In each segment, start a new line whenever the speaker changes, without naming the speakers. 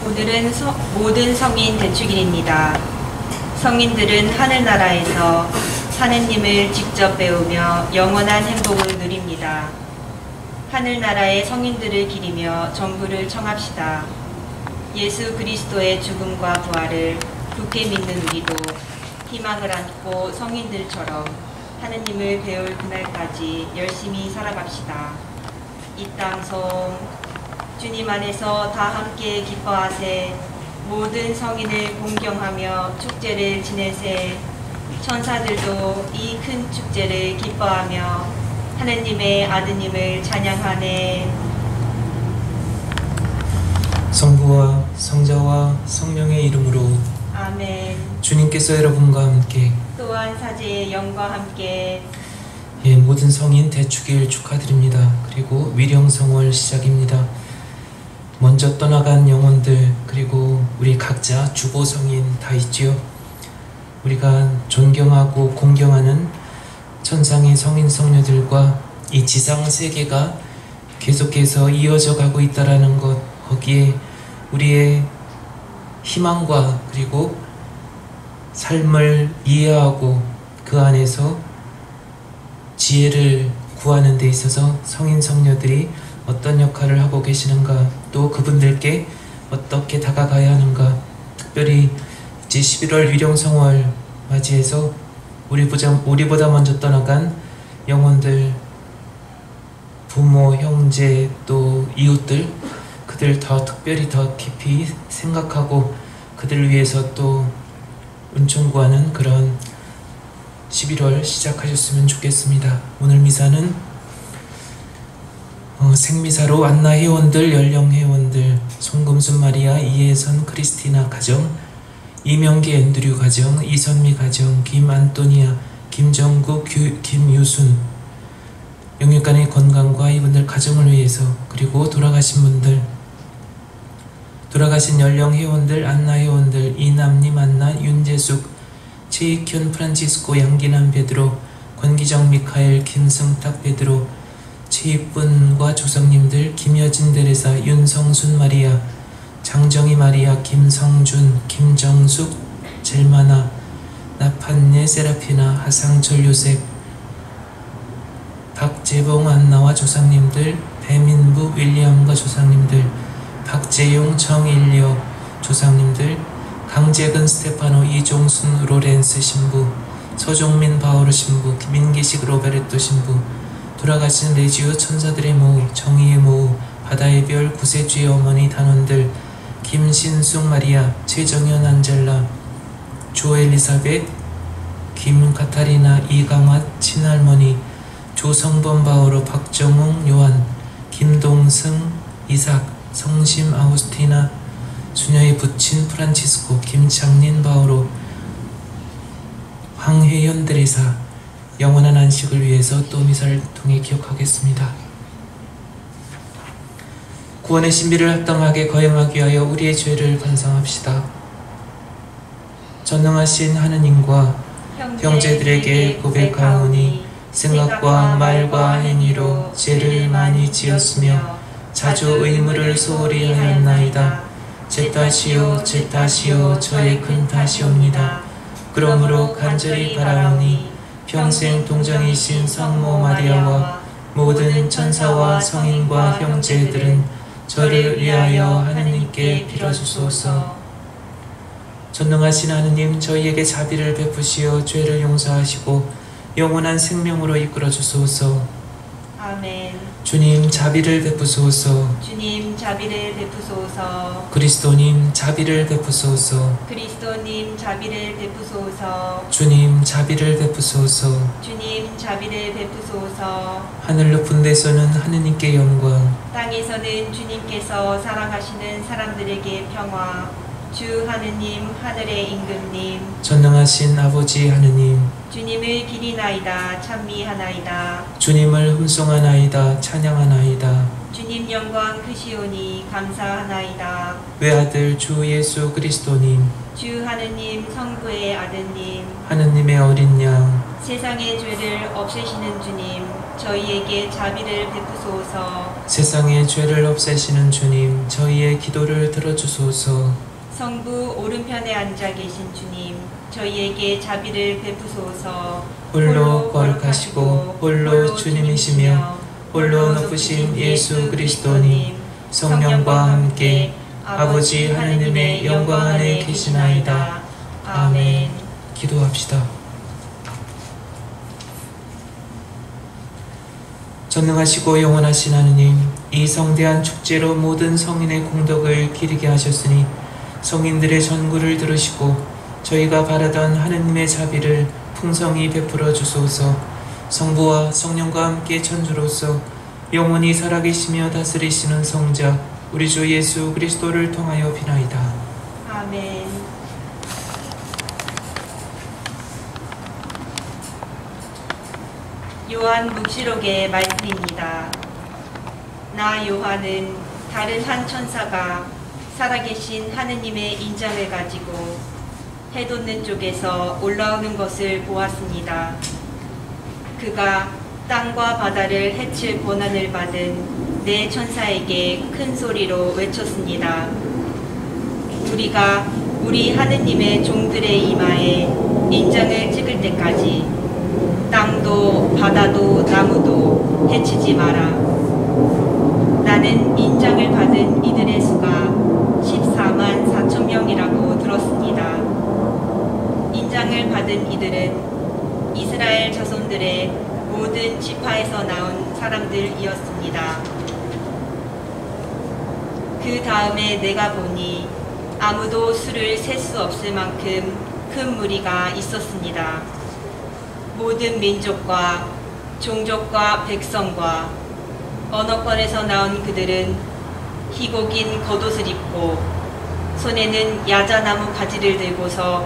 오늘은 모든 성인 대축일입니다. 성인들은 하늘나라에서 하느님을 직접 배우며 영원한 행복을 누립니다. 하늘나라의 성인들을 기리며 정부를 청합시다. 예수 그리스도의 죽음과 부활을 굳게 믿는 우리도 희망을 안고 성인들처럼 하느님을 배울 그날까지 열심히 살아갑시다. 이 땅송 주님 안에서 다 함께 기뻐하세. 모든 성인을 공경하며 축제를 지내세. 천사들도 이 큰 축제를 기뻐하며 하느님의 아드님을 찬양하네.
성부와 성자와 성령의 이름으로
아멘.
주님께서 여러분과 함께
또한 사제의 영과 함께
모든 성인 대축일 축하드립니다. 그리고 위령성월 시작입니다. 먼저 떠나간 영혼들, 그리고 우리 각자 주보성인 다 있지요. 우리가 존경하고 공경하는 천상의 성인 성녀들과 이 지상 세계가 계속해서 이어져 가고 있다라는 것, 거기에 우리의 희망과 그리고 삶을 이해하고 그 안에서 지혜를 구하는 데 있어서 성인 성녀들이 어떤 역할을 하고 계시는가, 또 그분들께 어떻게 다가가야 하는가, 특별히 이제 11월 위령성월 맞이해서 우리보다 먼저 떠나간 영혼들, 부모, 형제, 또 이웃들, 그들 더 특별히 더 깊이 생각하고 그들을 위해서 또 은총 구하는 그런 11월 시작하셨으면 좋겠습니다. 오늘 미사는 생미사로 안나 회원들, 연령 회원들, 송금순 마리아, 이혜선 크리스티나 가정, 이명기 앤드류 가정, 이선미 가정, 김안토니아, 김정국, 김유순, 영육간의 건강과 이분들 가정을 위해서, 그리고 돌아가신 분들, 돌아가신 연령 회원들, 안나 회원들, 이남님 안나, 윤재숙, 최익현 프란치스코, 양기남 베드로, 권기정 미카엘, 김승탁 베드로, 최익분과 조상님들, 김여진 데레사, 윤성순 마리아, 장정희 마리아, 김성준, 김정숙, 젤마나, 나판네 세라피나, 하상철 요셉, 박재봉 안나와 조상님들, 배민부 윌리엄과 조상님들, 박재용 정일려 조상님들, 강재근 스테파노, 이종순 로렌스 신부, 서종민 바오르 신부, 민기식 로베르토 신부, 돌아가신 레지오 천사들의 모우, 정의의 모우, 바다의 별, 구세주의 어머니 단원들, 김신숙 마리아, 최정현 안젤라, 조 엘리사벳, 김카타리나, 이강화 친할머니, 조성범 바오로, 박정웅 요한, 김동승 이삭, 성심 아우스티나, 수녀의 부친 프란치스코, 김창린 바오로, 황혜연 데레사, 영원한 안식을 위해서 또 미사를 통해 기억하겠습니다. 구원의 신비를 합당하게 거행하기 위하여 우리의 죄를 반성합시다. 전능하신 하느님과 형제들에게 고백하오니 생각과 말과 행위로 죄를 많이 지었으며 자주 의무를 소홀히 하였나이다. 제 탓이요 제 탓이요 저의 큰 탓이옵니다. 그러므로 간절히 바라오니 평생 동정이신 성모 마리아와 모든 천사와 성인과 형제들은 저를 위하여 하느님께 빌어주소서. 전능하신 하느님, 저희에게 자비를 베푸시어 죄를 용서하시고 영원한 생명으로 이끌어 주소서.
아멘.
주님 자비를 베푸소서.
주님 자비를 베푸소서.
그리스도님 자비를 베푸소서.
그리스도님 자비를 베푸소서.
주님 자비를 베푸소서.
주님 자비를 베푸소서.
하늘 높은 데서는 하느님께 영광,
땅에서는 주님께서 사랑하시는 사람들에게 평화. 주 하느님, 하늘의 임금님,
전능하신 아버지 하느님,
주님을 기리나이다 찬미하나이다.
주님을 흠송하나이다 찬양하나이다.
주님 영광 크시오니 감사하나이다.
외아들 주 예수 그리스도님,
주 하느님 성부의 아드님,
하느님의 어린 양,
세상의 죄를 없애시는 주님, 저희에게 자비를 베푸소서.
세상의 죄를 없애시는 주님, 저희의 기도를 들어주소서.
성부 오른편에 앉아 계신 주님, 저희에게 자비를 베푸소서.
홀로 거룩하시고 홀로 주님이시며 홀로 높으신 예수 그리스도님, 성령과 함께 아버지 하느님의 영광 안에 계시나이다. 아멘. 기도합시다. 전능하시고 영원하신 하느님, 이 성대한 축제로 모든 성인의 공덕을 기리게 하셨으니 성인들의 전구를 들으시고 저희가 바라던 하느님의 자비를 풍성히 베풀어 주소서. 성부와 성령과 함께 천주로서 영원히 살아계시며 다스리시는 성자 우리 주 예수 그리스도를 통하여 비나이다.
아멘. 요한 묵시록의 말씀입니다. 나 요한은 다른 한 천사가 살아계신 하느님의 인장을 가지고 해 돋는 쪽에서 올라오는 것을 보았습니다. 그가 땅과 바다를 해칠 권한을 받은 네 천사에게 큰 소리로 외쳤습니다. 우리가 우리 하느님의 종들의 이마에 인장을 찍을 때까지 땅도 바다도 나무도 해치지 마라. 나는 인장을 받은 이들의 수가 14만 4천 명이라고 들었습니다. 인장을 받은 이들은 이스라엘 자손들의 모든 지파에서 나온 사람들이었습니다. 그 다음에 내가 보니 아무도 수를 셀 수 없을 만큼 큰 무리가 있었습니다. 모든 민족과 종족과 백성과 언어권에서 나온 그들은 희곡인 겉옷을 입고 손에는 야자나무 가지를 들고서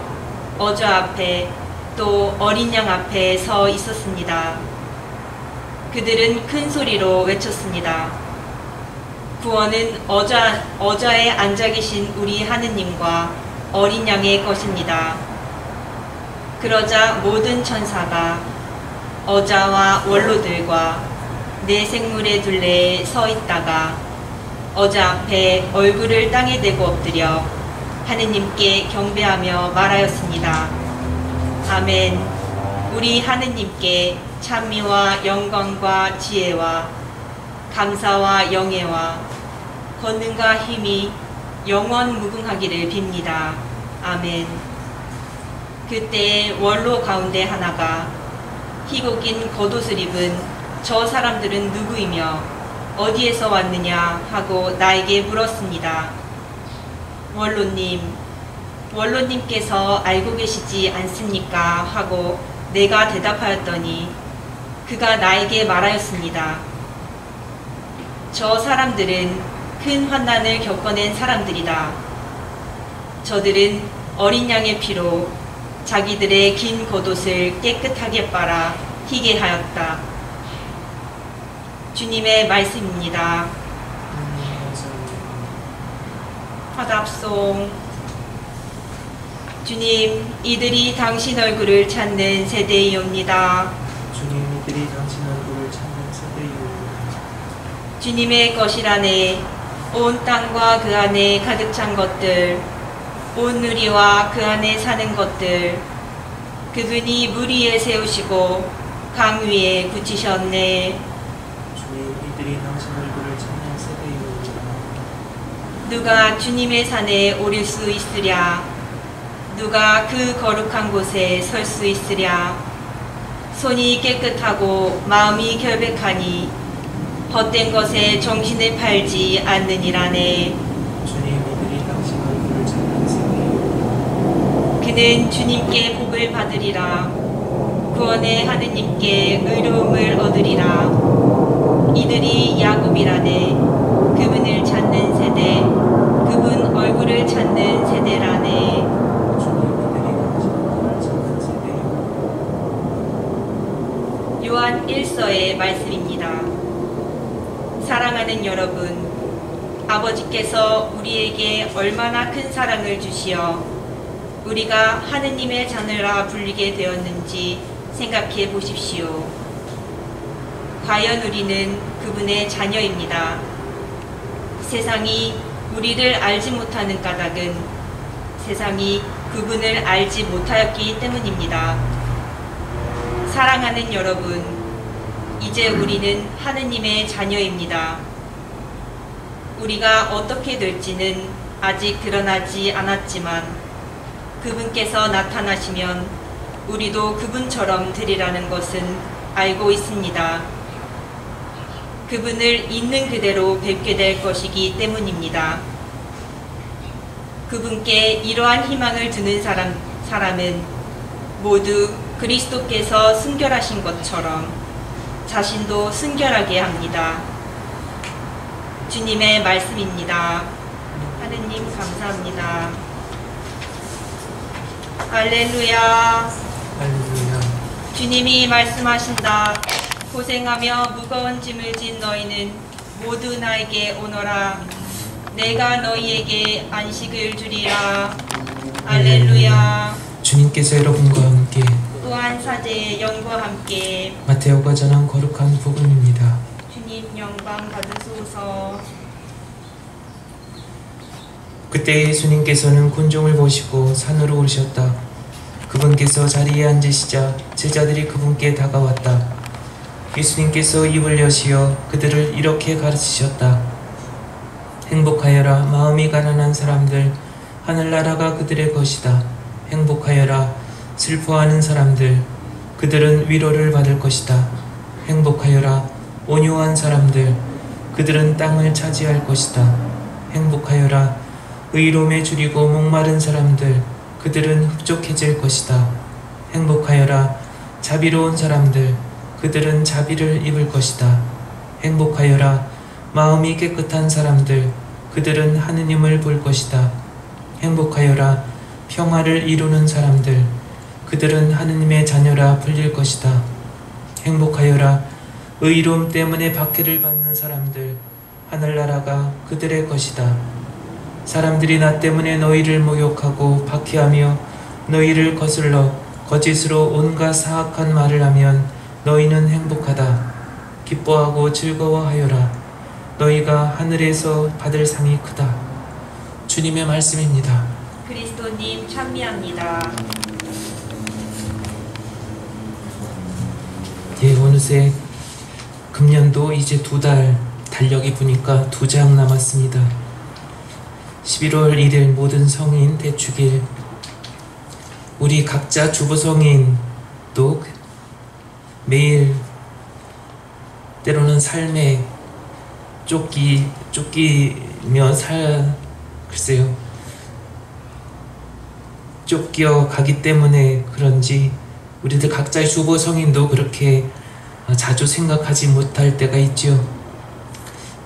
어좌 앞에 또 어린 양 앞에 서 있었습니다. 그들은 큰 소리로 외쳤습니다. 구원은 어좌에 앉아 계신 우리 하느님과 어린 양의 것입니다. 그러자 모든 천사가 어좌와 원로들과 네 생물의 둘레에 서 있다가 어좌 앞에 얼굴을 땅에 대고 엎드려 하느님께 경배하며 말하였습니다. 아멘. 우리 하느님께 찬미와 영광과 지혜와 감사와 영예와 권능과 힘이 영원 무궁하기를 빕니다. 아멘. 그때에 원로 가운데 하나가 희곡인 겉옷을 입은 저 사람들은 누구이며 어디에서 왔느냐 하고 나에게 물었습니다. 원로님께서 알고 계시지 않습니까? 하고 내가 대답하였더니 그가 나에게 말하였습니다. 저 사람들은 큰 환난을 겪어낸 사람들이다. 저들은 어린 양의 피로 자기들의 긴 겉옷을 깨끗하게 빨아 희게 하였다. 주님의 말씀입니다. 화답송. 주님, 이들이 당신 얼굴을 찾는 세대이옵니다.
주님, 이들이 당신 얼굴을 찾는 세대이옵니다.
주님의 거실안에 온 땅과 그 안에 가득 찬 것들, 온 누리와 그 안에 사는 것들, 그분이 물 위에 세우시고 강 위에 붙이셨네.
주님, 이들이 당신 얼굴을 찾는 세대이옵니다.
누가 주님의 산에 오를 수 있으랴? 누가 그 거룩한 곳에 설 수 있으랴? 손이 깨끗하고 마음이 결백하니 헛된 것에 정신을 팔지 않느니라네.
주님, 이들이 당신 얼굴을 찾는 세대이옵니다.
그는 주님께 복을 받으리라. 구원의 하느님께 의로움을 얻으리라. 이들이 야곱이라네. 그분을 찾는 세대, 그분 얼굴을 찾는 세대라네. 요한 1서의 말씀입니다. 사랑하는 여러분, 아버지께서 우리에게 얼마나 큰 사랑을 주시어 우리가 하느님의 자녀라 불리게 되었는지 생각해 보십시오. 과연 우리는 그분의 자녀입니다. 세상이 우리를 알지 못하는 까닭은 세상이 그분을 알지 못하였기 때문입니다. 사랑하는 여러분, 이제 우리는 하느님의 자녀입니다. 우리가 어떻게 될지는 아직 드러나지 않았지만 그분께서 나타나시면 우리도 그분처럼 되리라는 것은 알고 있습니다. 그분을 있는 그대로 뵙게 될 것이기 때문입니다. 그분께 이러한 희망을 두는 사람은 모두 그리스도께서 순결하신 것처럼 자신도 순결하게 합니다. 주님의 말씀입니다. 하느님 감사합니다. 할렐루야.
할렐루야.
주님이 말씀하신다. 고생하며 무거운 짐을 진 너희는 모두 나에게 오너라. 내가 너희에게 안식을 주리라. 할렐루야.
주님께서 여러분과 함께
또한 사제의 영과 함께
마테오가 전한 거룩한 복음입니다.
주님 영광 받으소서.
그때 예수님께서는 군종을 보시고 산으로 오르셨다. 그분께서 자리에 앉으시자 제자들이 그분께 다가왔다. 예수님께서 입을 여시어 그들을 이렇게 가르치셨다. 행복하여라 마음이 가난한 사람들, 하늘나라가 그들의 것이다. 행복하여라 슬퍼하는 사람들, 그들은 위로를 받을 것이다. 행복하여라 온유한 사람들, 그들은 땅을 차지할 것이다. 행복하여라 의로움에 줄이고 목마른 사람들, 그들은 흡족해질 것이다. 행복하여라 자비로운 사람들, 그들은 자비를 입을 것이다. 행복하여라 마음이 깨끗한 사람들, 그들은 하느님을 볼 것이다. 행복하여라 평화를 이루는 사람들, 그들은 하느님의 자녀라 불릴 것이다. 행복하여라 의로움 때문에 박해를 받는 사람들, 하늘나라가 그들의 것이다. 사람들이 나 때문에 너희를 모욕하고 박해하며 너희를 거슬러 거짓으로 온갖 사악한 말을 하면 너희는 행복하다. 기뻐하고 즐거워하여라. 너희가 하늘에서 받을 상이 크다. 주님의 말씀입니다.
그리스도님 찬미합니다.
예, 어느새 금년도 이제 2달 달력이 보니까 2장 남았습니다. 11월 1일 모든 성인 대축일, 우리 각자 주부성인도 매일 때로는 삶에 쫓기며 글쎄요, 쫓겨 가기 때문에 그런지 우리들 각자의 주보성인도 그렇게 자주 생각하지 못할 때가 있죠.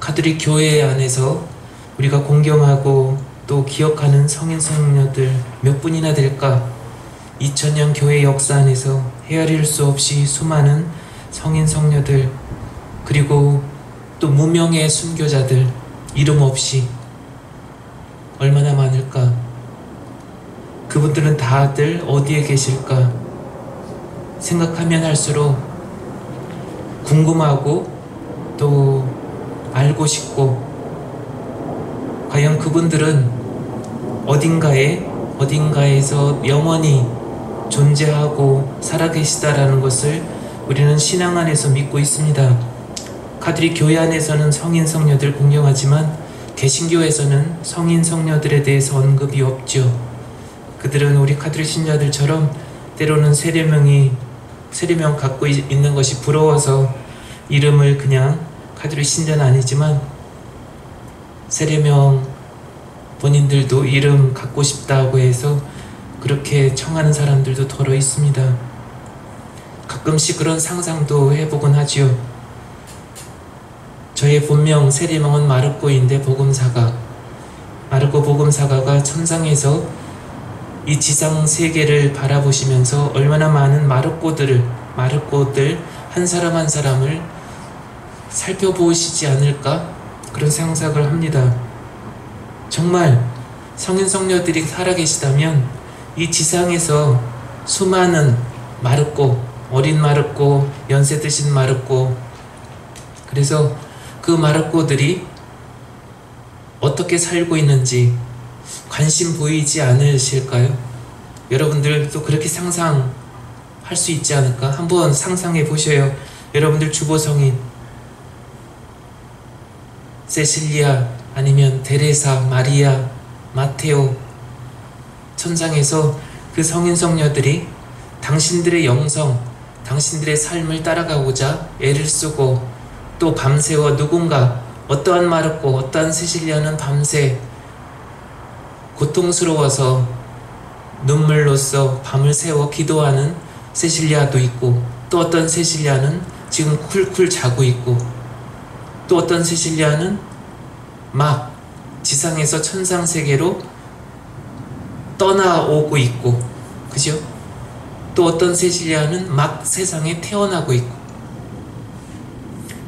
가톨릭 교회 안에서 우리가 공경하고 또 기억하는 성인 성녀들 몇 분이나 될까? 2000년 교회 역사 안에서 헤아릴 수 없이 수많은 성인 성녀들, 그리고 또 무명의 순교자들 이름 없이 얼마나 많을까? 그분들은 다들 어디에 계실까? 생각하면 할수록 궁금하고 또 알고 싶고, 과연 그분들은 어딘가에서 영원히 존재하고 살아계시다라는 것을 우리는 신앙 안에서 믿고 있습니다. 가톨릭 교회 안에서는 성인 성녀들 공경하지만 개신교에서는 성인 성녀들에 대해서 언급이 없죠. 그들은 우리 가톨릭 신자들처럼 때로는 세례명 갖고 있는 것이 부러워서 이름을 그냥 가톨릭 신자는 아니지만 세례명 본인들도 이름 갖고 싶다고 해서 그렇게 청하는 사람들도 더러 있습니다. 가끔씩 그런 상상도 해보곤 하지요. 저의 본명 세례명은 마르코인데 마르코 복음사가가 천상에서 이 지상 세계를 바라보시면서 얼마나 많은 마르코들 한 사람 한 사람을 살펴보시지 않을까? 그런 상상을 합니다. 정말 성인 성녀들이 살아계시다면 이 지상에서 수많은 마르코, 어린 마르코, 연세 드신 마르코. 그래서 그 마르코들이 어떻게 살고 있는지 관심 보이지 않으실까요? 여러분들도 그렇게 상상할 수 있지 않을까? 한번 상상해 보셔요. 여러분들 주보성인 세실리아, 아니면 데레사, 마리아, 마테오, 천상에서 그 성인 성녀들이 당신들의 영성, 당신들의 삶을 따라가고자 애를 쓰고 또 밤새워 누군가, 어떠한 마르코, 어떠한 세실리아는 밤새 고통스러워서 눈물로써 밤을 새워 기도하는 세실리아도 있고, 또 어떤 세실리아는 지금 쿨쿨 자고 있고, 또 어떤 세실리아는 막 지상에서 천상세계로 떠나오고 있고, 그죠? 또 어떤 세실리아는 막 세상에 태어나고 있고.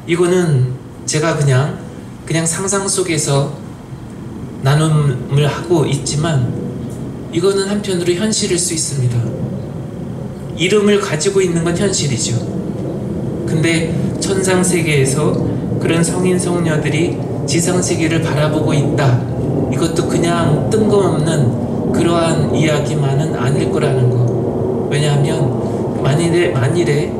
이거는 제가 그냥 상상 속에서 나눔을 하고 있지만, 이거는 한편으로 현실일 수 있습니다. 이름을 가지고 있는 건 현실이죠. 근데 천상세계에서 그런 성인 성녀들이 지상세계를 바라보고 있다, 이것도 그냥 뜬금없는 그러한 이야기만은 아닐 거라는 거. 왜냐하면 만일에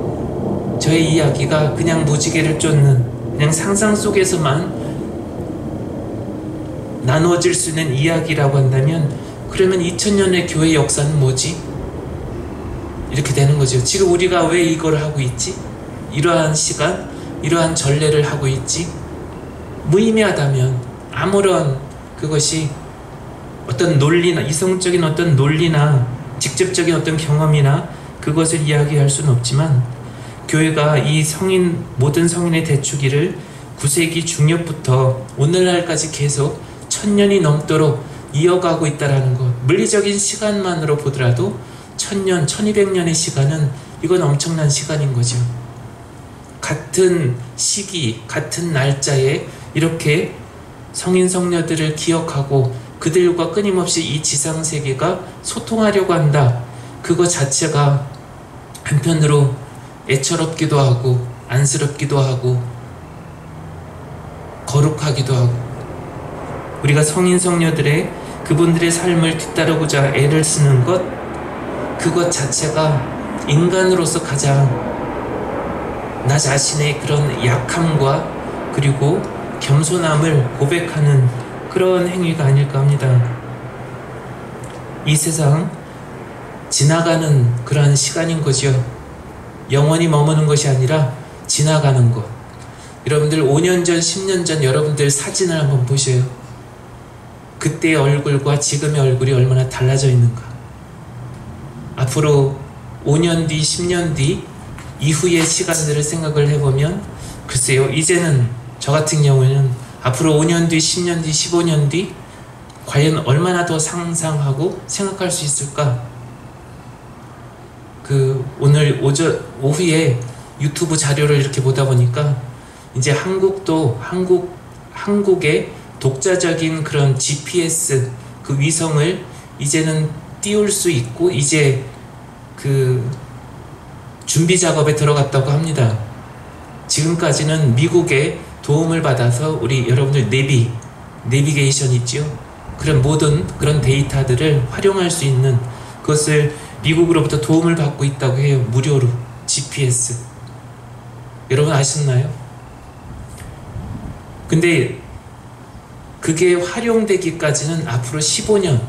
저의 이야기가 그냥 무지개를 쫓는, 그냥 상상 속에서만 나누어질 수 있는 이야기라고 한다면, 그러면 2000년의 교회 역사는 뭐지? 이렇게 되는 거죠. 지금 우리가 왜 이걸 하고 있지? 이러한 시간, 이러한 전례를 하고 있지? 무의미하다면, 아무런 그것이 어떤 논리나, 이성적인 어떤 논리나 직접적인 어떤 경험이나 그것을 이야기할 수는 없지만, 교회가 이 모든 성인의 대축일을 9세기 중엽부터 오늘날까지 계속 1000년이 넘도록 이어가고 있다는 것. 물리적인 시간만으로 보더라도 1000년, 1200년의 시간은, 이건 엄청난 시간인 거죠. 같은 시기, 같은 날짜에 이렇게 성인 성녀들을 기억하고 그들과 끊임없이 이 지상세계가 소통하려고 한다. 그거 자체가 한편으로 애처롭기도 하고 안쓰럽기도 하고 거룩하기도 하고, 우리가 성인 성녀들의 그분들의 삶을 뒤따르고자 애를 쓰는 것, 그것 자체가 인간으로서 가장 나 자신의 그런 약함과 그리고 겸손함을 고백하는 그런 행위가 아닐까 합니다. 이 세상 지나가는 그러한 시간인 거죠. 영원히 머무는 것이 아니라 지나가는 것. 여러분들 5년 전, 10년 전 여러분들 사진을 한번 보셔요. 그때의 얼굴과 지금의 얼굴이 얼마나 달라져 있는가. 앞으로 5년 뒤, 10년 뒤 이후의 시간들을 생각을 해보면, 글쎄요, 이제는 저 같은 경우에는 앞으로 5년 뒤, 10년 뒤, 15년 뒤 과연 얼마나 더 상상하고 생각할 수 있을까? 오늘 오후에 유튜브 자료를 이렇게 보다 보니까, 이제 한국의 독자적인 그런 GPS, 그 위성을 이제는 띄울 수 있고, 이제 준비 작업에 들어갔다고 합니다. 지금까지는 미국의 도움을 받아서 우리 여러분들 내비게이션 있죠? 그런 모든 그런 데이터들을 활용할 수 있는, 그것을 미국으로부터 도움을 받고 있다고 해요. 무료로. GPS. 여러분 아셨나요? 근데 그게 활용되기까지는 앞으로 15년,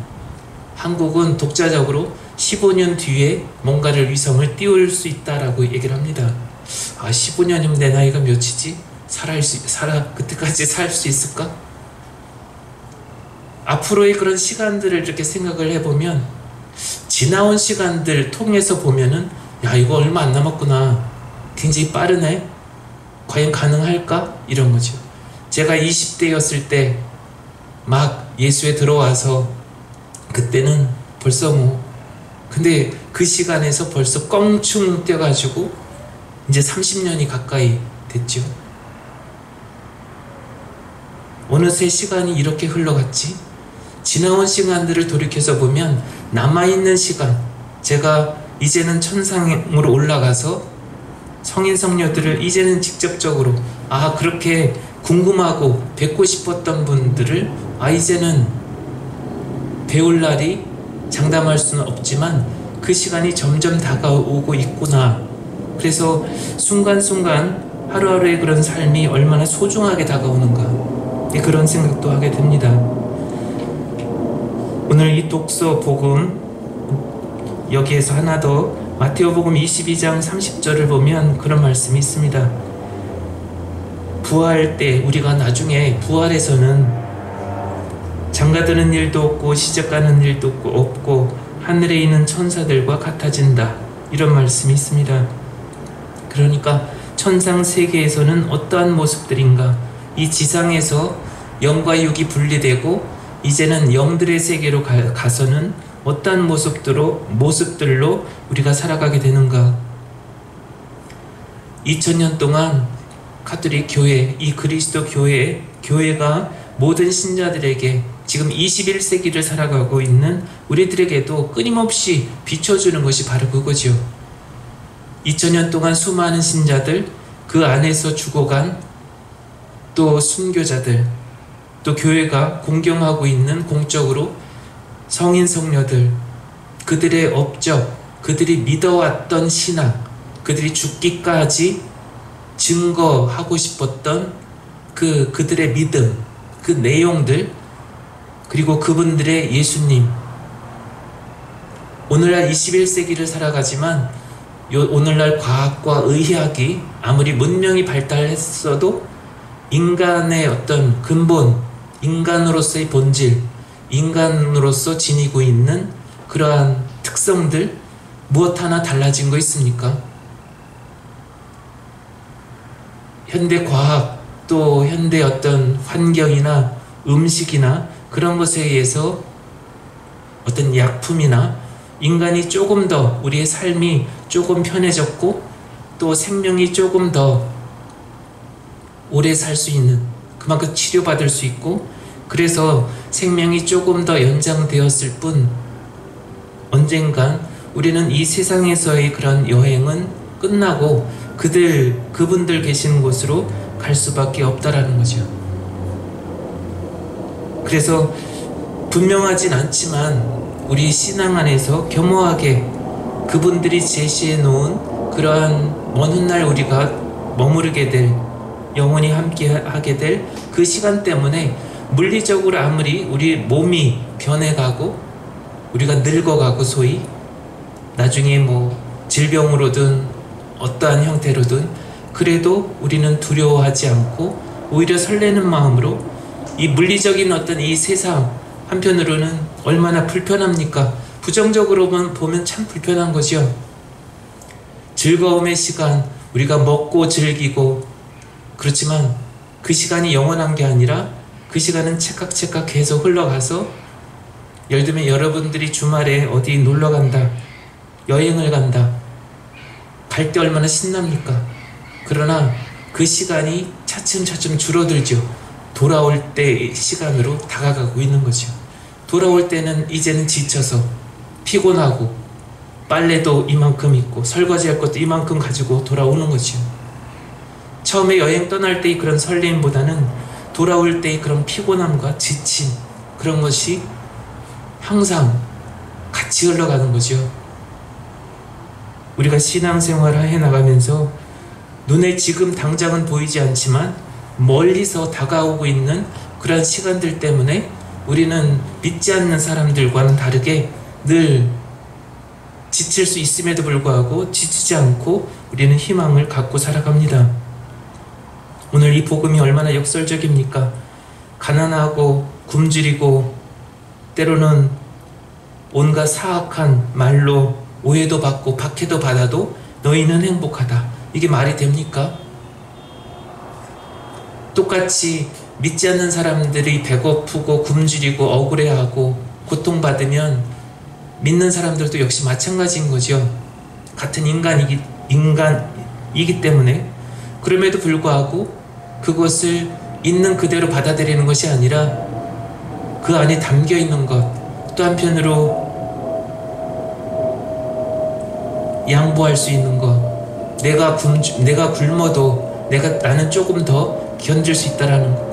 한국은 독자적으로 15년 뒤에 뭔가를 위성을 띄울 수 있다라고 얘기를 합니다. 15년이면 내 나이가 몇이지? 그때까지 살 수 있을까? 앞으로의 그런 시간들을 이렇게 생각을 해보면, 지나온 시간들 통해서 보면은, 야, 이거 얼마 안 남았구나. 굉장히 빠르네. 과연 가능할까? 이런 거죠. 제가 20대였을 때 막 예수에 들어와서, 그때는 벌써 근데 그 시간에서 벌써 껑충 뛰어가지고 이제 30년이 가까이 됐죠. 어느새 시간이 이렇게 흘러갔지? 지나온 시간들을 돌이켜서 보면 남아있는 시간, 제가 이제는 천상으로 올라가서 성인 성녀들을 이제는 직접적으로 그렇게 궁금하고 뵙고 싶었던 분들을 이제는 배울 날이 장담할 수는 없지만 그 시간이 점점 다가오고 있구나. 그래서 순간순간 하루하루의 그런 삶이 얼마나 소중하게 다가오는가, 그런 생각도 하게 됩니다. 오늘 이 독서 복음, 여기에서 하나 더 마테오복음 22장 30절을 보면 그런 말씀이 있습니다. 부활 때, 우리가 나중에 부활에서는 장가드는 일도 없고 시적가는 일도 없고 하늘에 있는 천사들과 같아진다, 이런 말씀이 있습니다. 그러니까 천상 세계에서는 어떠한 모습들인가, 이 지상에서 영과 육이 분리되고 이제는 영들의 세계로 가서는 어떠한 모습들로 우리가 살아가게 되는가. 2000년 동안 가톨릭 교회, 이 그리스도 교회가 모든 신자들에게 지금 21세기를 살아가고 있는 우리들에게도 끊임없이 비춰주는 것이 바로 그거죠. 2000년 동안 수많은 신자들, 그 안에서 죽어간 또 순교자들, 또 교회가 공경하고 있는 공적으로 성인 성녀들, 그들의 업적, 그들이 믿어왔던 신앙, 그들이 죽기까지 증거하고 싶었던 그들의 믿음, 그 내용들, 그리고 그분들의 예수님. 오늘날 21세기를 살아가지만 오늘날 과학과 의학이 아무리 문명이 발달했어도 인간의 어떤 근본, 인간으로서의 본질, 인간으로서 지니고 있는 그러한 특성들, 무엇 하나 달라진 거 있습니까? 현대 과학, 또 현대 어떤 환경이나 음식이나 그런 것에 의해서 어떤 약품이나 인간이 조금 더, 우리의 삶이 조금 편해졌고 또 생명이 조금 더 오래 살 수 있는, 그만큼 치료받을 수 있고, 그래서 생명이 조금 더 연장되었을 뿐 언젠간 우리는 이 세상에서의 그런 여행은 끝나고 그분들 계시는 곳으로 갈 수밖에 없다라는 거죠. 그래서 분명하진 않지만 우리 신앙 안에서 겸허하게 그분들이 제시해 놓은 그러한 먼 훗날 우리가 머무르게 될, 영원히 함께 하게 될 그 시간 때문에 물리적으로 아무리 우리 몸이 변해가고 우리가 늙어가고 소위 나중에 질병으로든 어떠한 형태로든 그래도 우리는 두려워하지 않고 오히려 설레는 마음으로 이 물리적인 어떤 이 세상, 한편으로는 얼마나 불편합니까? 부정적으로만 보면 참 불편한 거죠. 즐거움의 시간, 우리가 먹고 즐기고, 그렇지만 그 시간이 영원한 게 아니라 그 시간은 찰칵찰칵 계속 흘러가서, 예를 들면 여러분들이 주말에 어디 놀러 간다, 여행을 간다, 갈 때 얼마나 신납니까? 그러나 그 시간이 차츰차츰 줄어들죠. 돌아올 때 시간으로 다가가고 있는 거죠. 돌아올 때는 이제는 지쳐서 피곤하고 빨래도 이만큼 있고 설거지할 것도 이만큼 가지고 돌아오는 거죠. 처음에 여행 떠날 때의 그런 설렘보다는 돌아올 때의 그런 피곤함과 지침, 그런 것이 항상 같이 흘러가는 거죠. 우리가 신앙생활을 해나가면서 눈에 지금 당장은 보이지 않지만 멀리서 다가오고 있는 그런 시간들 때문에 우리는 믿지 않는 사람들과는 다르게 늘 지칠 수 있음에도 불구하고 지치지 않고 우리는 희망을 갖고 살아갑니다. 오늘 이 복음이 얼마나 역설적입니까? 가난하고 굶주리고 때로는 온갖 사악한 말로 오해도 받고 박해도 받아도 너희는 행복하다. 이게 말이 됩니까? 똑같이 믿지 않는 사람들이 배고프고 굶주리고 억울해하고 고통받으면 믿는 사람들도 역시 마찬가지인 거죠. 같은 인간이기 때문에. 그럼에도 불구하고 그것을 있는 그대로 받아들이는 것이 아니라 그 안에 담겨있는 것, 또 한편으로 양보할 수 있는 것, 내가 굶어도 나는 조금 더 견딜 수 있다라는 것.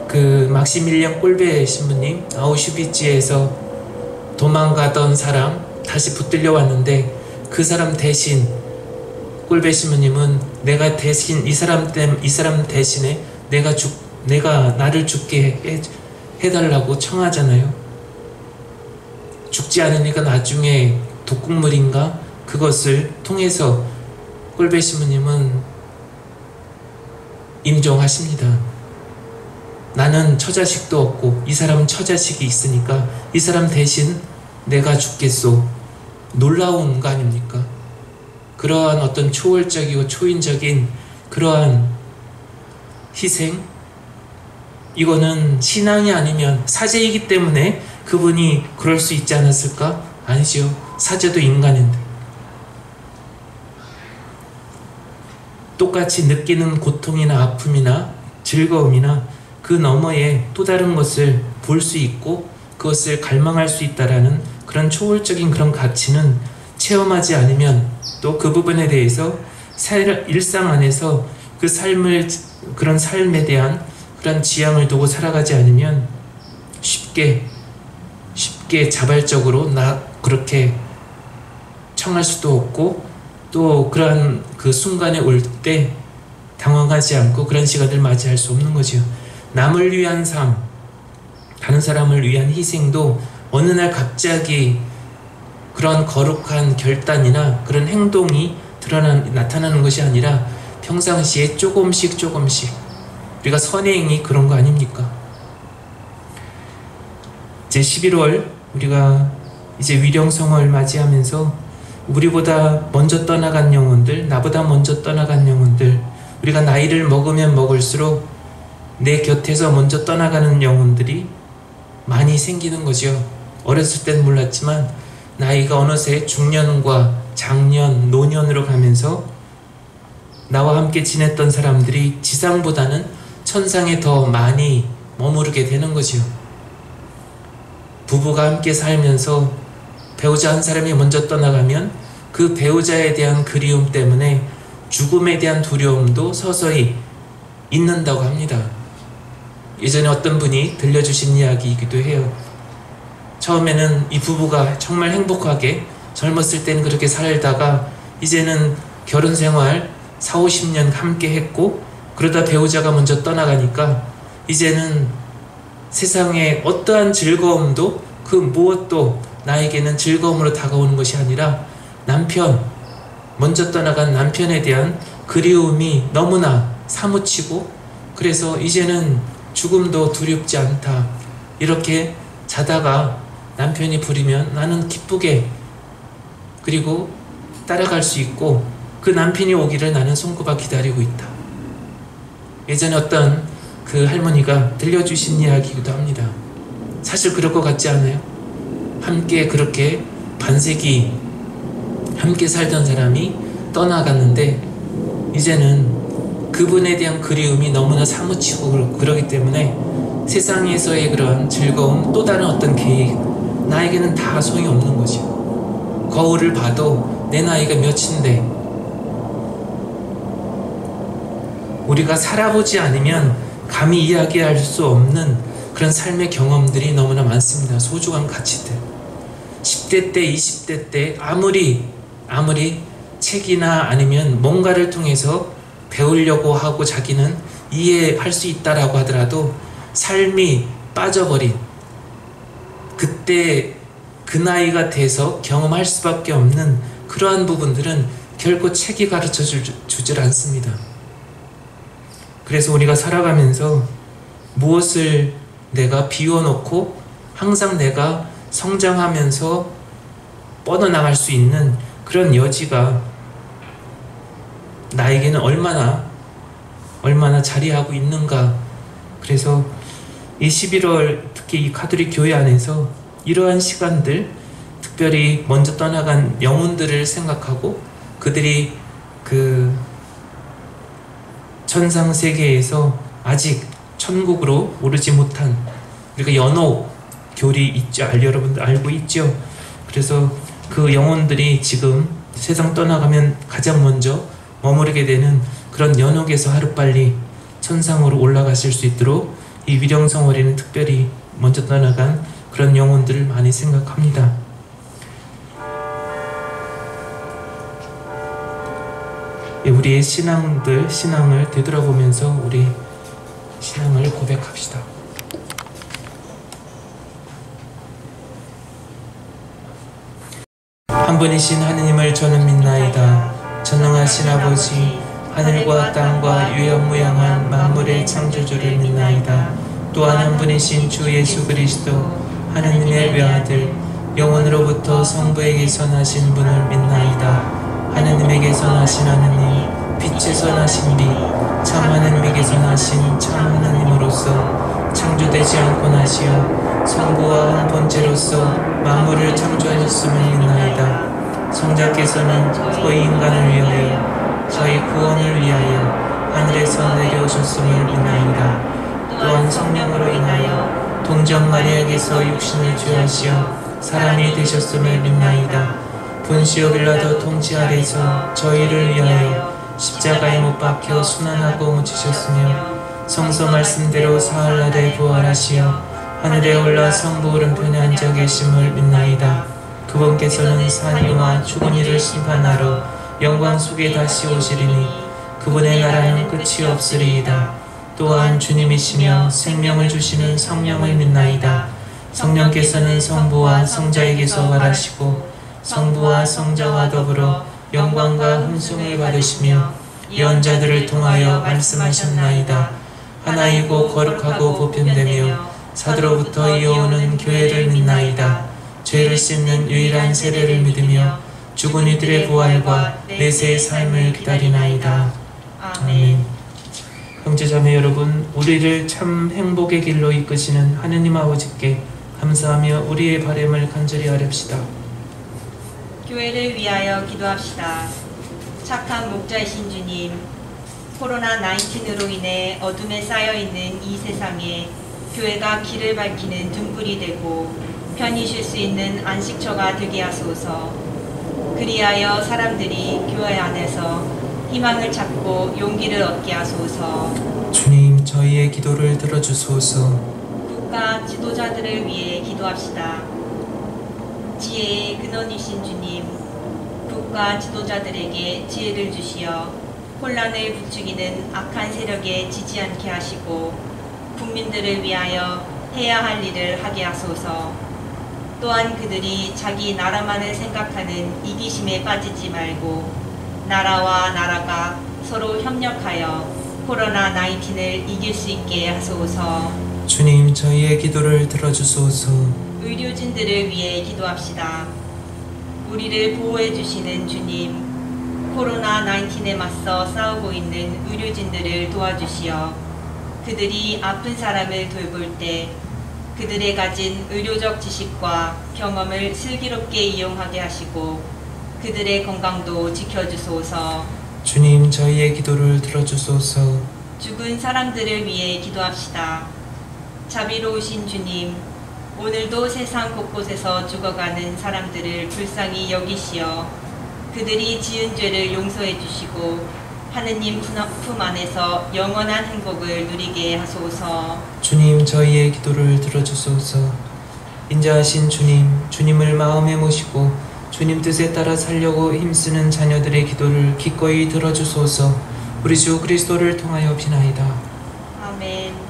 그 막시밀리안 꼴베 신부님, 아우슈비츠에서 도망가던 사람 다시 붙들려 왔는데 그 사람 대신 꼴베 신부님은 내가 대신 이 사람 대신에 내가 나를 죽게 해달라고 청하잖아요. 죽지 않으니까 나중에 독국물인가 그것을 통해서 꼴베 신부님은 임종하십니다. 나는 처자식도 없고 이 사람은 처자식이 있으니까 이 사람 대신 내가 죽겠소. 놀라운 거 아닙니까? 그러한 어떤 초월적이고 초인적인 그러한 희생, 이거는 신앙이 아니면 사제이기 때문에 그분이 그럴 수 있지 않았을까? 아니죠. 사제도 인간인데. 똑같이 느끼는 고통이나 아픔이나 즐거움이나 그 너머에 또 다른 것을 볼 수 있고 그것을 갈망할 수 있다라는 그런 초월적인 그런 가치는 체험하지 않으면, 또 그 부분에 대해서 일상 안에서 그런 삶에 대한 그런 지향을 두고 살아가지 않으면 쉽게 자발적으로 그렇게 청할 수도 없고, 또 그러한 그 순간에 올 때 당황하지 않고 그런 시간을 맞이할 수 없는 거죠. 남을 위한 삶, 다른 사람을 위한 희생도 어느 날 갑자기 그런 거룩한 결단이나 그런 행동이 나타나는 것이 아니라 평상시에 조금씩 우리가 선행이 그런 거 아닙니까? 이제 11월 우리가 이제 위령성을 맞이하면서 우리보다 먼저 떠나간 영혼들, 나보다 먼저 떠나간 영혼들, 우리가 나이를 먹으면 먹을수록 내 곁에서 먼저 떠나가는 영혼들이 많이 생기는 거죠. 어렸을 땐 몰랐지만 나이가 어느새 중년과 장년, 노년으로 가면서 나와 함께 지냈던 사람들이 지상보다는 천상에 더 많이 머무르게 되는 거죠. 부부가 함께 살면서 배우자 한 사람이 먼저 떠나가면 그 배우자에 대한 그리움 때문에 죽음에 대한 두려움도 서서히 잊는다고 합니다. 예전에 어떤 분이 들려주신 이야기이기도 해요. 처음에는 이 부부가 정말 행복하게 젊었을 땐 그렇게 살다가 이제는 결혼생활 40-50년 함께 했고, 그러다 배우자가 먼저 떠나가니까 이제는 세상에 어떠한 즐거움도 그 무엇도 나에게는 즐거움으로 다가오는 것이 아니라 먼저 떠나간 남편에 대한 그리움이 너무나 사무치고, 그래서 이제는 죽음도 두렵지 않다. 이렇게 자다가 남편이 부르면 나는 기쁘게 그리고 따라갈 수 있고, 그 남편이 오기를 나는 손꼽아 기다리고 있다. 예전에 어떤 그 할머니가 들려주신 이야기이기도 합니다. 사실 그럴 것 같지 않아요? 함께 그렇게 반세기 함께 살던 사람이 떠나갔는데 이제는 그분에 대한 그리움이 너무나 사무치고 그러기 때문에 세상에서의 그런 즐거움, 또 다른 어떤 계획, 나에게는 다 소용없는 거죠. 거울을 봐도 내 나이가 몇인데, 우리가 살아보지 않으면 감히 이야기할 수 없는 그런 삶의 경험들이 너무나 많습니다. 소중한 가치들. 10대 때, 20대 때 아무리 책이나 아니면 뭔가를 통해서 배우려고 하고 자기는 이해할 수 있다라고 하더라도 삶이 빠져버린 그때 그 나이가 돼서 경험할 수밖에 없는 그러한 부분들은 결코 책이 가르쳐 주질 않습니다. 그래서 우리가 살아가면서 무엇을 내가 비워놓고 항상 내가 성장하면서 뻗어나갈 수 있는 그런 여지가 나에게는 얼마나 자리하고 있는가. 그래서 이 11월 특히 이 가톨릭 교회 안에서 이러한 시간들, 특별히 먼저 떠나간 영혼들을 생각하고 그들이 그 천상 세계에서 아직 천국으로 오르지 못한, 우리가 연옥 교리 있죠? 여러분들 알고 있죠? 그래서 그 영혼들이 지금 세상 떠나가면 가장 먼저 머무르게 되는 그런 연옥에서 하루빨리 천상으로 올라가실 수 있도록 이 위령성월에는 특별히 먼저 떠나간 그런 영혼들을 많이 생각합니다. 우리의 신앙을 되돌아보면서 우리 신앙을 고백합시다. 한 분이신 하느님을 저는 믿나이다. 전능하신 아버지, 하늘과 땅과 유연무양한 만물의 창조주를 믿나이다. 또한 한 분이신 주 예수 그리스도, 하느님의 외아들, 영원으로부터 성부에게서 나신 분을 믿나이다. 하느님에게서 나신 하느님, 빛에서 나신 빛, 참 하느님에게서 나신 참 하느님으로서 창조되지 않고 나시어 성부와 한 본체로서 만물을 창조하셨음을 믿나이다. 성자께서는 저희 인간을 위하여, 저희 구원을 위하여 하늘에서 내려오셨음을 믿나이다. 또한 성령으로 인하여 동정 마리아에게서 육신을 취하시어 사람이 되셨음을 믿나이다. 본시오 빌라도 통치 아래서 저희를 위하여 십자가에 못 박혀 순환하고 묻히셨으며 성서 말씀대로 사흘날에 부활하시어 하늘에 올라 성부 오른편에 앉아 계심을 믿나이다. 그분께서는 산 이와 죽은 이를 심판하러 영광 속에 다시 오시리니 그분의 나라는 끝이 없으리이다. 또한 주님이시며 생명을 주시는 성령을 믿나이다. 성령께서는 성부와 성자에게서 활하시고 성부와 성자와 더불어 영광과 hun숭을 받으시며 예언자들을 통하여 말씀하셨나이다. 하나이고 거룩하고 보편되며 사도로부터 이어오는 교회를 믿나이다. 죄를 씻는 유일한 세례를 믿으며 죽은 이들의 부활과 내세의 삶을 기다리나이다. 아멘. 형제자매 여러분, 우리를 참 행복의 길로 이끄시는 하느님 아버지께 감사하며 우리의 바람을 간절히 아뢰읍시다.
교회를 위하여 기도합시다. 착한 목자이신 주님, 코로나19로 인해 어둠에 쌓여있는 이 세상에 교회가 길을 밝히는 등불이 되고 편히 쉴 수 있는 안식처가 되게 하소서. 그리하여 사람들이 교회 안에서 희망을 찾고 용기를 얻게 하소서.
주님, 저희의 기도를 들어주소서.
국가 지도자들을 위해 기도합시다. 지혜의 근원이신 주님, 국가 지도자들에게 지혜를 주시어 혼란을 부추기는 악한 세력에 지지 않게 하시고 국민들을 위하여 해야 할 일을 하게 하소서. 또한 그들이 자기 나라만을 생각하는 이기심에 빠지지 말고 나라와 나라가 서로 협력하여 코로나19을 이길 수 있게 하소서.
주님, 저희의 기도를 들어주소서.
의료진들을 위해 기도합시다. 우리를 보호해 주시는 주님, 코로나19에 맞서 싸우고 있는 의료진들을 도와주시어 그들이 아픈 사람을 돌볼 때 그들의 가진 의료적 지식과 경험을 슬기롭게 이용하게 하시고 그들의 건강도 지켜주소서.
주님, 저희의 기도를 들어주소서.
죽은 사람들을 위해 기도합시다. 자비로우신 주님, 오늘도 세상 곳곳에서 죽어가는 사람들을 불쌍히 여기시어 그들이 지은 죄를 용서해 주시고 하느님 품 안에서 영원한 행복을 누리게 하소서.
주님, 저희의 기도를 들어주소서. 인자하신 주님, 주님을 마음에 모시고 주님 뜻에 따라 살려고 힘쓰는 자녀들의 기도를 기꺼이 들어주소서. 우리 주 그리스도를 통하여 비나이다.
아멘.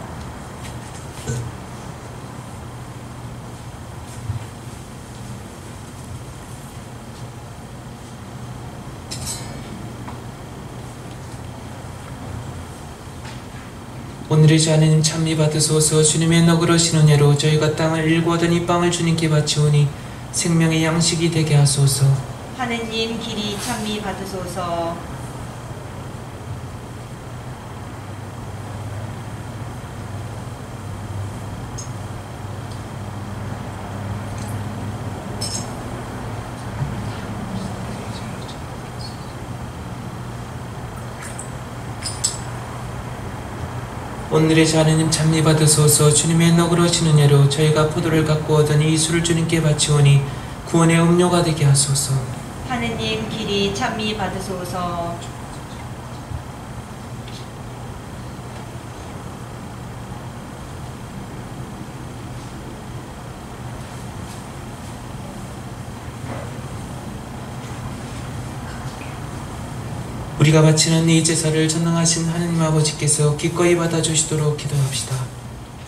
오늘의 주 하느님 찬미 받으소서. 주님의 너그러신 은혜로 저희가 땅을 일구 얻은 이 빵을 주님께 바치오니 생명의 양식이 되게 하소서.
하느님 길이 찬미 받으소서.
오늘의 주 하느님 찬미 받으소서. 주님의 너그러신 은혜로 저희가 포도를 갖고 얻은 이 술을 주님께 바치오니 구원의 음료가 되게 하소서.
하느님 길이 찬미 받으소서.
우리가 바치는 이 제사를 전능하신 하느님 아버지께서 기꺼이 받아주시도록 기도합시다.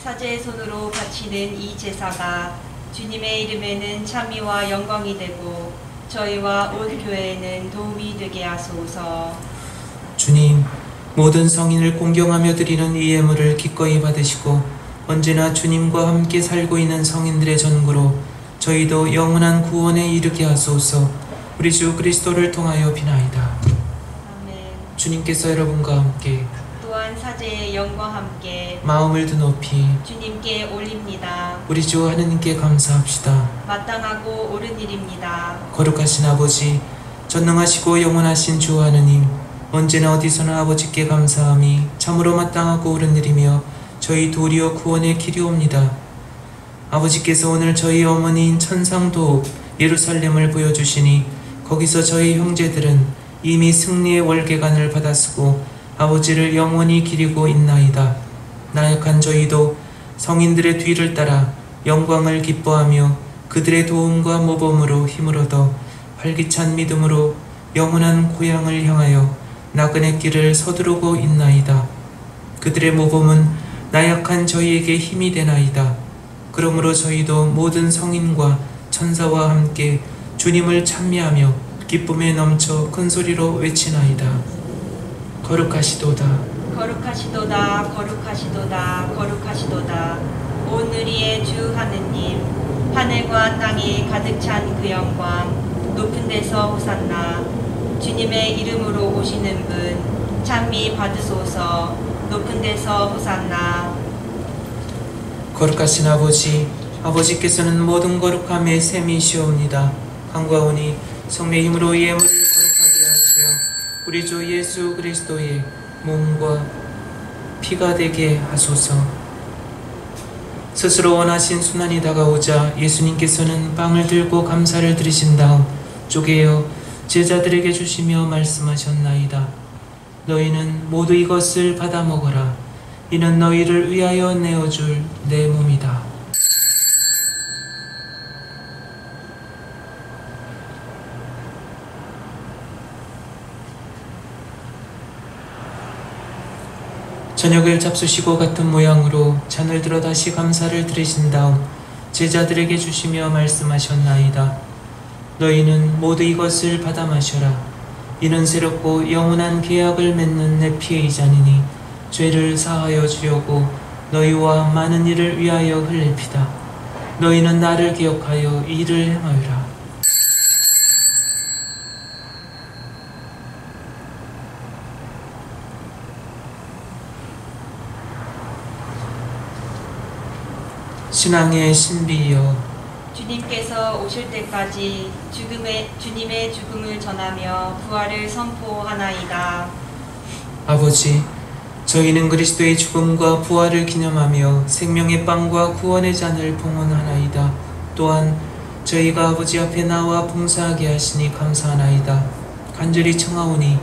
사제의 손으로 바치는 이 제사가 주님의 이름에는 찬미와 영광이 되고 저희와 온 교회에는 도움이 되게 하소서.
주님, 모든 성인을 공경하며 드리는 이 예물을 기꺼이 받으시고 언제나 주님과 함께 살고 있는 성인들의 전구로 저희도 영원한 구원에 이르게 하소서. 우리 주 그리스도를 통하여 비나이다.
아멘.
주님께서 여러분과 함께
또한 사제의 영과 함께
마음을 드높이
주님께 올립니다.
우리 주 하느님께 감사합시다.
마땅하고 옳은 일입니다.
거룩하신 아버지, 전능하시고 영원하신 주 하느님, 언제나 어디서나 아버지께 감사함이 참으로 마땅하고 옳은 일이며 저희 도리어 구원의 길이옵니다. 아버지께서 오늘 저희 어머니인 천상도읍 예루살렘을 보여주시니 거기서 저희 형제들은 이미 승리의 월계관을 받아쓰고 아버지를 영원히 기리고 있나이다. 나약한 저희도 성인들의 뒤를 따라 영광을 기뻐하며 그들의 도움과 모범으로 힘을 얻어 활기찬 믿음으로 영원한 고향을 향하여 나그네 길을 서두르고 있나이다. 그들의 모범은 나약한 저희에게 힘이 되나이다. 그러므로 저희도 모든 성인과 천사와 함께 주님을 찬미하며 기쁨에 넘쳐 큰 소리로 외치나이다. 거룩하시도다.
거룩하시도다. 거룩하시도다. 거룩하시도다. 온 우리의 주 하느님, 하늘과 땅이 가득 찬 그 영광, 높은 데서 호산나. 주님의 이름으로 오시는 분 찬미 받으소서. 높은 데서 호산나.
거룩하신 아버지, 아버지께서는 모든 거룩함의 셈이시옵니다. 간과오니 성례 힘으로 이 예물을 거룩하게 하시어 우리 주 예수 그리스도의 몸과 피가 되게 하소서. 스스로 원하신 순환이 다가오자 예수님께서는 빵을 들고 감사를 드리신 다음 쪼개어 제자들에게 주시며 말씀하셨나이다. 너희는 모두 이것을 받아 먹어라. 이는 너희를 위하여 내어줄 내 몸이다. 저녁을 잡수시고 같은 모양으로 잔을 들어 다시 감사를 드리신 다음 제자들에게 주시며 말씀하셨나이다. 너희는 모두 이것을 받아 마셔라. 이는 새롭고 영원한 계약을 맺는 내 피의 잔이니 죄를 사하여 주려고 너희와 많은 이를 위하여 흘릴 피다. 너희는 나를 기억하여 이 일을 행하여라. 신앙의 신비여,
주님께서 오실 때까지 주님의 죽음을 전하며 부활을 선포하나이다.
아버지, 저희는 그리스도의 죽음과 부활을 기념하며 생명의 빵과 구원의 잔을 봉헌하나이다. 또한 저희가 아버지 앞에 나와 봉사하게 하시니 감사하나이다. 간절히 청하오니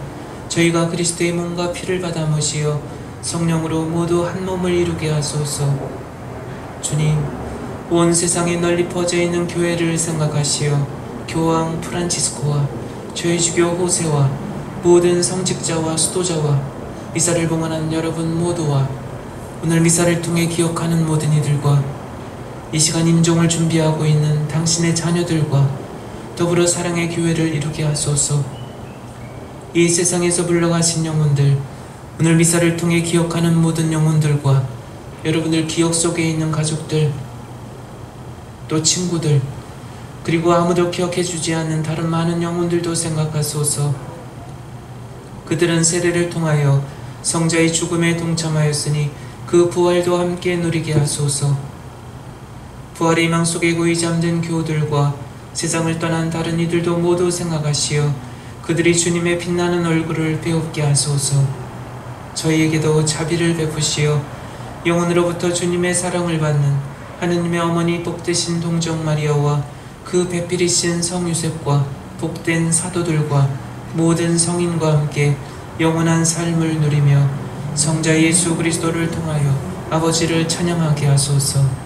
저희가 그리스도의 몸과 피를 받아 모시어 성령으로 모두 한 몸을 이루게 하소서. 주님, 온 세상에 널리 퍼져 있는 교회를 생각하시어 교황 프란치스코와 저희 주교 호세와 모든 성직자와 수도자와 미사를 봉헌하는 여러분 모두와 오늘 미사를 통해 기억하는 모든 이들과 이 시간 임종을 준비하고 있는 당신의 자녀들과 더불어 사랑의 교회를 이루게 하소서. 이 세상에서 물러가신 영혼들, 오늘 미사를 통해 기억하는 모든 영혼들과 여러분들 기억 속에 있는 가족들, 또 친구들, 그리고 아무도 기억해주지 않는 다른 많은 영혼들도 생각하소서. 그들은 세례를 통하여 성자의 죽음에 동참하였으니 그 부활도 함께 누리게 하소서. 부활의 희망 속에 고이 잠든 교우들과 세상을 떠난 다른 이들도 모두 생각하시어 그들이 주님의 빛나는 얼굴을 배웁게 하소서. 저희에게도 자비를 베푸시어 영혼으로부터 주님의 사랑을 받는 하느님의 어머니 복되신 동정 마리아와 그 배필이신 성 요셉과 복된 사도들과 모든 성인과 함께 영원한 삶을 누리며 성자 예수 그리스도를 통하여 아버지를 찬양하게 하소서.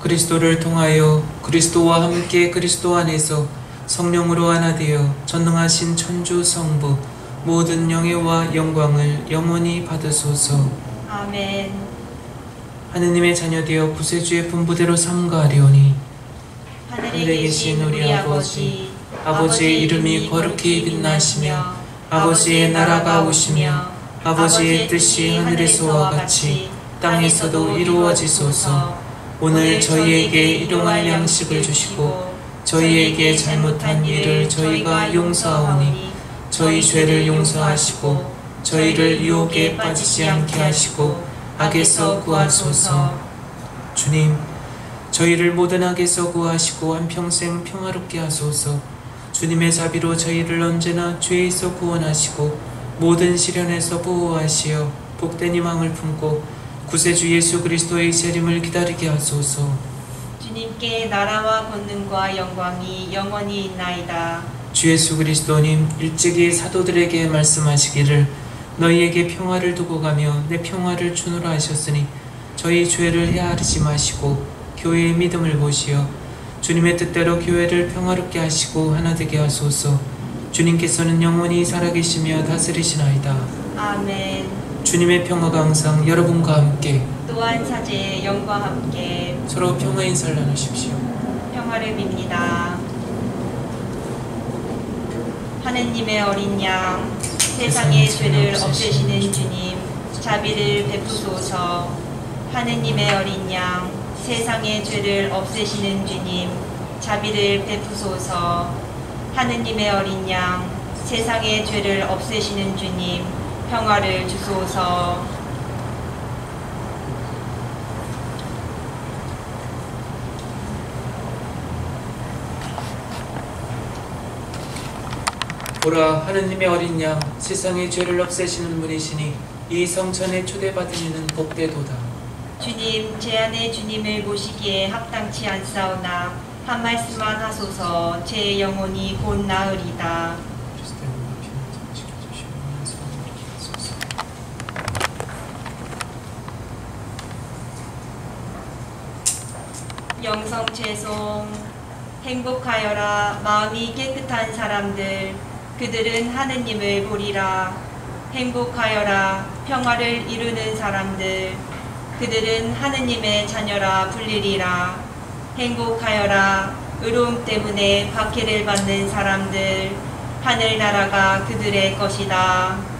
그리스도를 통하여 그리스도와 함께 그리스도 안에서 성령으로 하나 되어 전능하신 천주 성부 모든 영예와 영광을 영원히 받으소서.
아멘.
하느님의 자녀되어 구세주의 분부대로 삼가하리오니
하늘에 계신 우리 아버지,
아버지의 이름이 거룩히 빛나시며 아버지의 나라가 오시며 아버지의 뜻이 하늘에서와 같이 땅에서도 이루어지소서. 오늘 저희에게 일용할 양식을 주시고 저희에게 잘못한 일을 저희가 용서하오니 저희 죄를 용서하시고 저희를 유혹에 빠지지 않게 하시고 악에서 구하소서. 주님, 저희를 모든 악에서 구하시고 한평생 평화롭게 하소서. 주님의 자비로 저희를 언제나 죄에서 구원하시고 모든 시련에서 보호하시어 복된 희망을 품고 구세주 예수 그리스도의 재림을 기다리게 하소서.
주님께 나라와 권능과 영광이 영원히 있나이다.
주 예수 그리스도님, 일찍이 사도들에게 말씀하시기를 너희에게 평화를 두고 가며 내 평화를 주노라 하셨으니 저희 죄를 헤아리지 마시고 교회의 믿음을 보시어 주님의 뜻대로 교회를 평화롭게 하시고 하나 되게 하소서. 주님께서는 영원히 살아계시며 다스리시나이다.
아멘.
주님의 평화가 항상 여러분과 함께
또한 사제의 영과 함께
서로 평화 인사를 나누십시오.
평화를 빕니다. 하느님의 어린 양, 세상의 죄를 없애시는 주님, 자비를 베푸소서. 하느님의 어린 양, 세상의 죄를 없애시는 주님, 자비를 베푸소서. 하느님의 어린 양, 세상의 죄를 없애시는 주님, 평화를 주소서.
보라, 하느님의 어린 양, 세상의 죄를 없애시는 분이시니 이 성천에 초대받은 이는 복되도다.
주님, 제 안에 주님을 모시기에 합당치 않사오나 한 말씀만 하소서. 제 영혼이 곧 나으리다. 영성 죄송. 행복하여라 마음이 깨끗한 사람들, 그들은 하느님을 보리라. 행복하여라 평화를 이루는 사람들, 그들은 하느님의 자녀라 불리리라. 행복하여라 의로움 때문에 박해를 받는 사람들, 하늘나라가 그들의 것이다.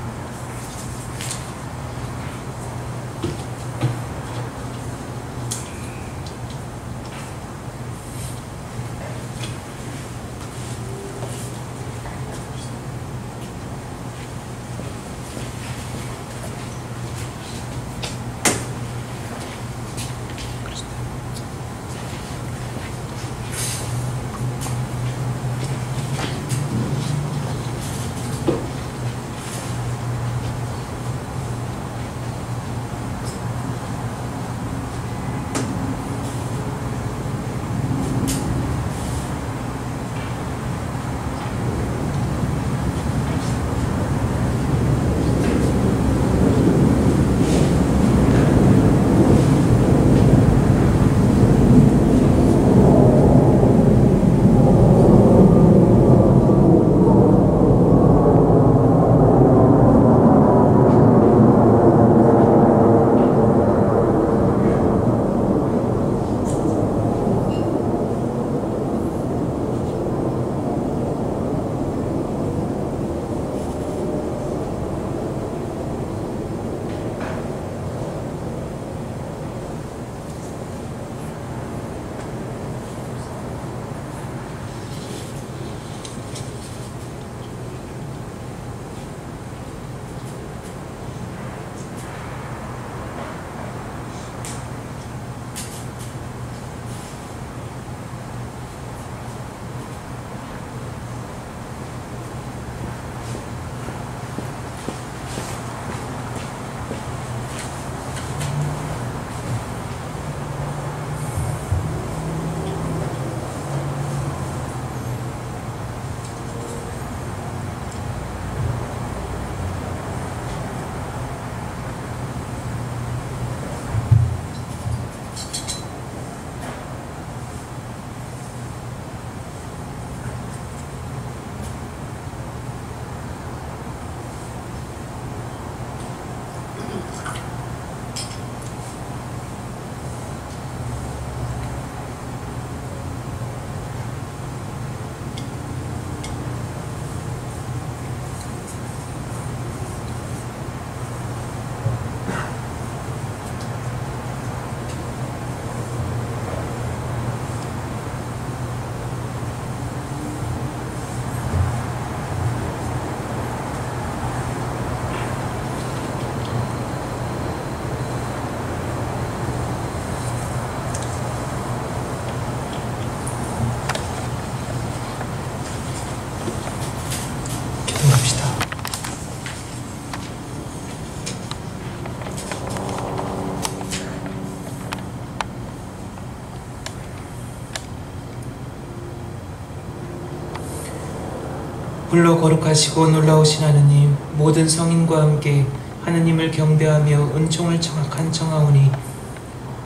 홀로 거룩하시고 놀라우신 하느님, 모든 성인과 함께 하느님을 경배하며 은총을 청하오니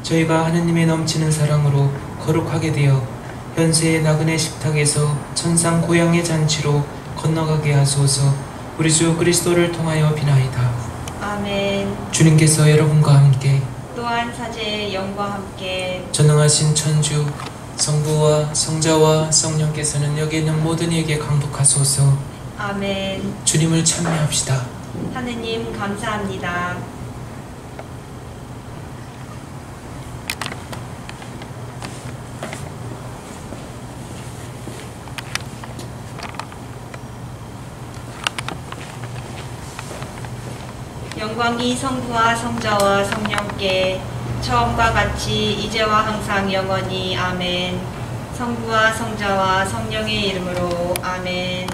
저희가 하느님의 넘치는 사랑으로 거룩하게 되어 현세의 나그네 식탁에서 천상 고향의 잔치로 건너가게 하소서. 우리 주 그리스도를 통하여 비나이다.
아멘.
주님께서 여러분과 함께
또한 사제의 영과 함께
전능하신 천주 성부와 성자와 성령께서는 여기 있는 모든 이에게 강복하소서.
아멘.
주님을 찬미합시다.
하느님 감사합니다. 영광이 성부와 성자와 성령께 처음과 같이 이제와 항상 영원히 아멘. 성부와 성자와 성령의 이름으로 아멘.